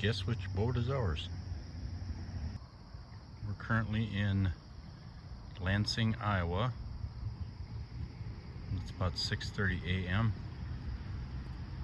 guess which boat is ours? We're currently in Lansing, Iowa. It's about 6:30 a.m.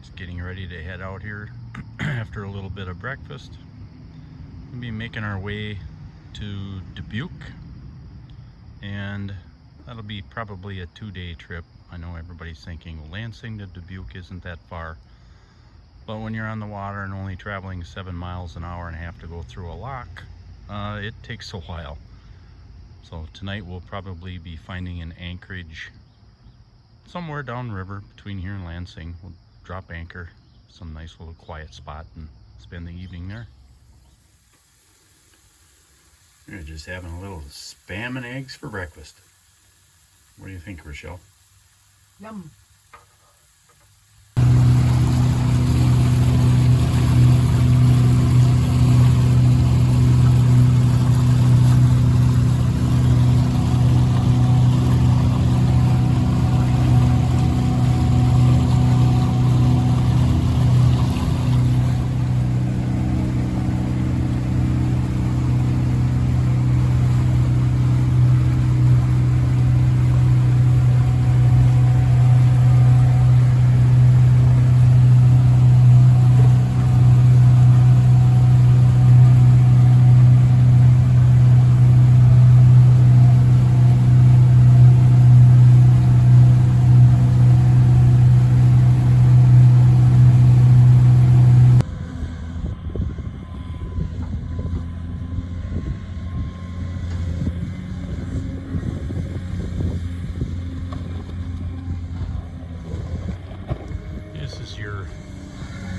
Just getting ready to head out here after a little bit of breakfast. We'll be making our way to Dubuque, and that'll be probably a 2-day trip. I know everybody's thinking Lansing to Dubuque isn't that far, but when you're on the water and only traveling 7 miles an hour and have to go through a lock, it takes a while. So tonight we'll probably be finding an anchorage somewhere downriver between here and Lansing. We'll drop anchor, some nice little quiet spot, and spend the evening there. We're just having a little spam and eggs for breakfast. What do you think, Rochelle? Yum.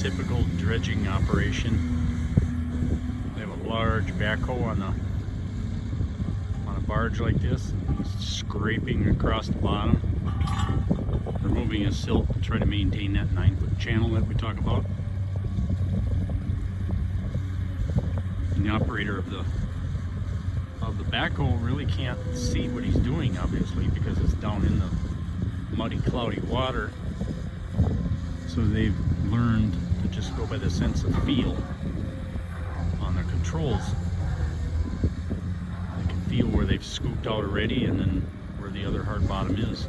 Typical dredging operation. They have a large backhoe on a barge like this, scraping across the bottom, removing a silt to try to maintain that 9-foot channel that we talk about. And the operator of the backhoe really can't see what he's doing, obviously, because it's down in the muddy, cloudy water. So they've learned to just go by the sense of feel on their controls. They can feel where they've scooped out already, and then where the other hard bottom is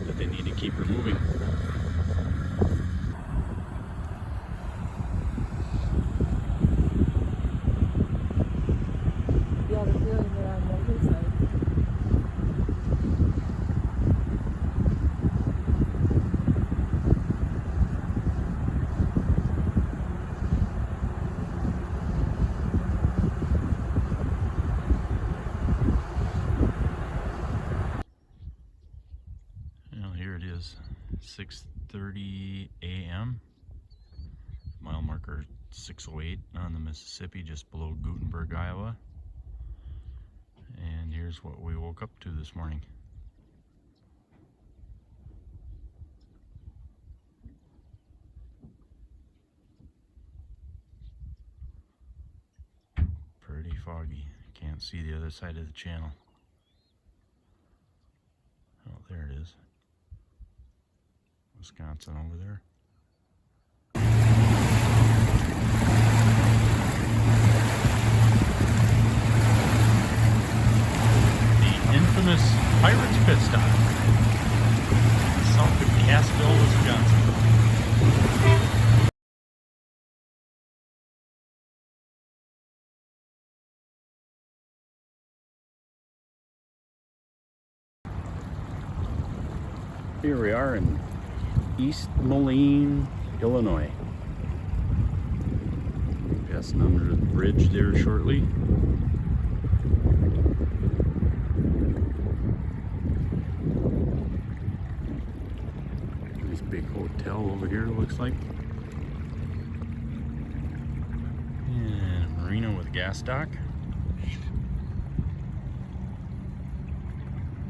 that they need to keep removing. You have a feeling that I'm on his side. Here it is, 6:30 a.m. Mile marker 608 on the Mississippi, just below Gutenberg, Iowa. And here's what we woke up to this morning. Pretty foggy. Can't see the other side of the channel. Oh, there it is. Wisconsin over there. The infamous Pirates pit stop south of Cassville, Wisconsin. Here we are in East Moline, Illinois. Passing under the bridge there shortly. Nice big hotel over here, it looks like. And a marina with gas dock.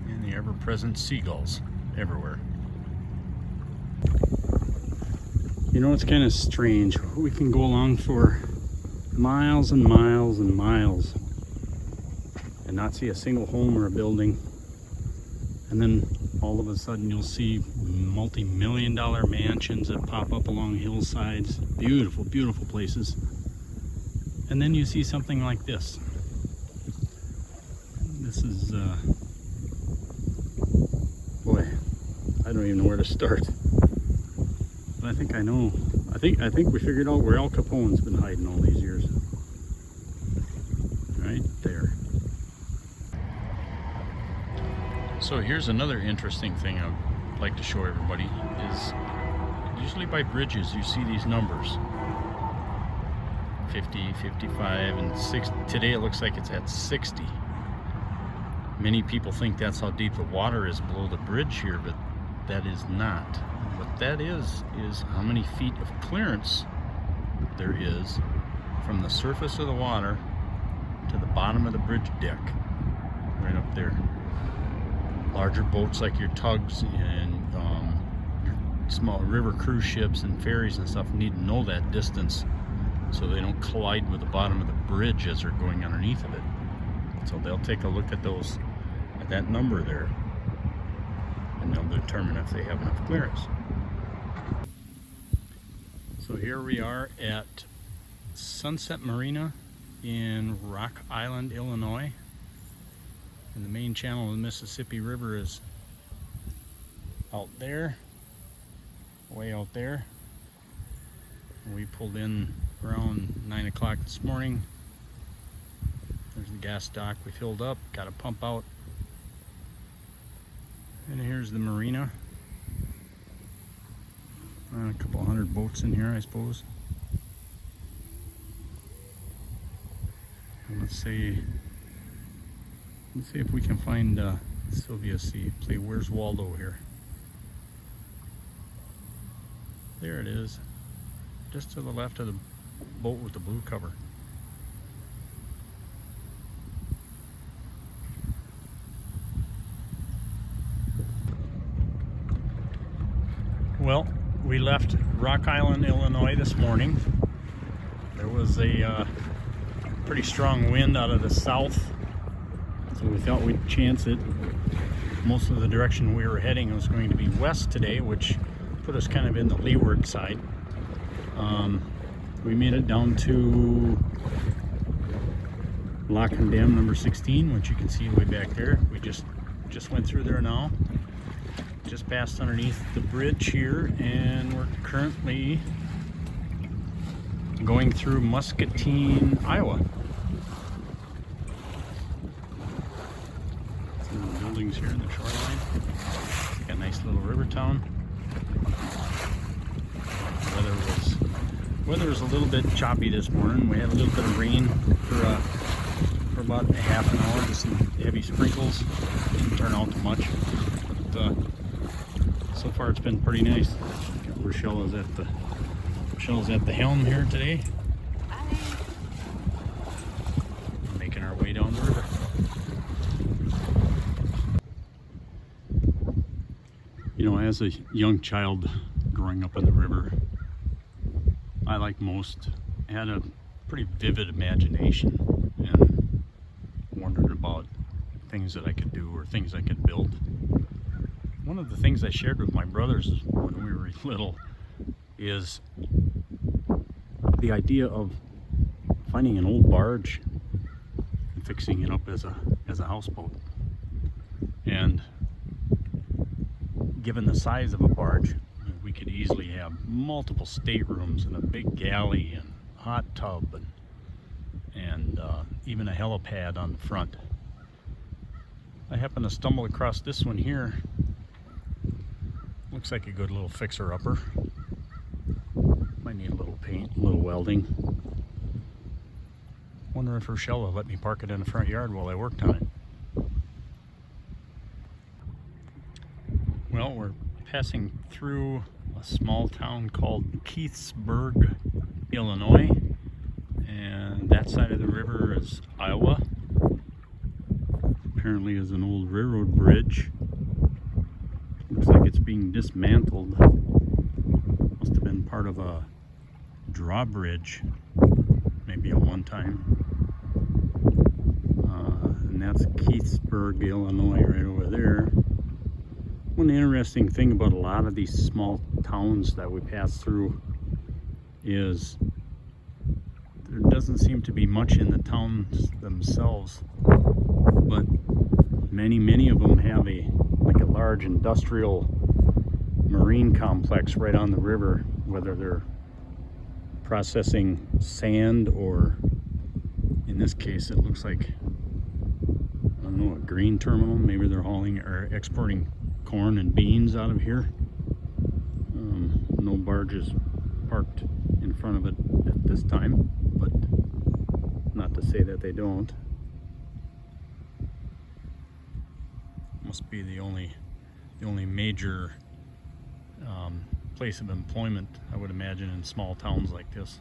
And the ever-present seagulls everywhere. You know, it's kind of strange. We can go along for miles and miles and miles and not see a single home or a building, and then all of a sudden you'll see multi-million-dollar mansions that pop up along hillsides. Beautiful, beautiful places. And then you see something like this. This is, boy, I don't even know where to start. But I think I know. I think we figured out where Al Capone's been hiding all these years. Right there. So here's another interesting thing I'd like to show everybody is usually by bridges you see these numbers. 50, 55, and 60. Today it looks like it's at 60. Many people think that's how deep the water is below the bridge here, but that is not. What that is how many feet of clearance there is from the surface of the water to the bottom of the bridge deck, right up there. Larger boats like your tugs and your small river cruise ships and ferries and stuff need to know that distance so they don't collide with the bottom of the bridge as they're going underneath of it. So they'll take a look at those, at that number there, and they'll determine if they have enough clearance. So here we are at Sunset Marina in Rock Island, Illinois. And the main channel of the Mississippi River is out there, way out there. And we pulled in around 9 o'clock this morning. There's the gas dock we filled up, got a pump out. And here's the marina. A couple hundred boats in here, I suppose. And let's see if we can find Sylvia C. Play Where's Waldo here. There it is, just to the left of the boat with the blue cover. Well, we left Rock Island, Illinois this morning. There was a pretty strong wind out of the south, so we thought we'd chance it. Most of the direction we were heading was going to be west today, which put us kind of in the leeward side. We made it down to Lock and Dam number 16, which you can see way back there. We just went through there now. Just passed underneath the bridge here, and we're currently going through Muscatine, Iowa. Some of the buildings here in the shoreline. It's like a nice little river town. Weather was a little bit choppy this morning. We had a little bit of rain for about a half an hour, just some heavy sprinkles. Didn't turn out too much, but so far it's been pretty nice. Got Rochelle is at the helm here today. We're making our way down the river. You know, as a young child growing up in the river, I, like most, had a pretty vivid imagination and wondered about things that I could do or things I could build. One of the things I shared with my brothers when we were little is the idea of finding an old barge and fixing it up as a houseboat. And given the size of a barge, we could easily have multiple staterooms and a big galley and hot tub and even a helipad on the front. I happened to stumble across this one here. Looks like a good little fixer-upper. Might need a little paint, a little welding. Wonder if Rochelle will let me park it in the front yard while I worked on it. Well, we're passing through a small town called Keithsburg, Illinois, and that side of the river is Iowa. Apparently is an old railroad bridge. Looks like it's being dismantled. Must have been part of a drawbridge, maybe at one time. And that's Keithsburg, Illinois, right over there. One interesting thing about a lot of these small towns that we pass through is there doesn't seem to be much in the towns themselves, but many of them have a large industrial marine complex right on the river, whether they're processing sand or, in this case, it looks like, I don't know, a grain terminal. Maybe they're hauling or exporting corn and beans out of here. No barges parked in front of it at this time, but not to say that they don't. Must be the only major place of employment, I would imagine, in small towns like this.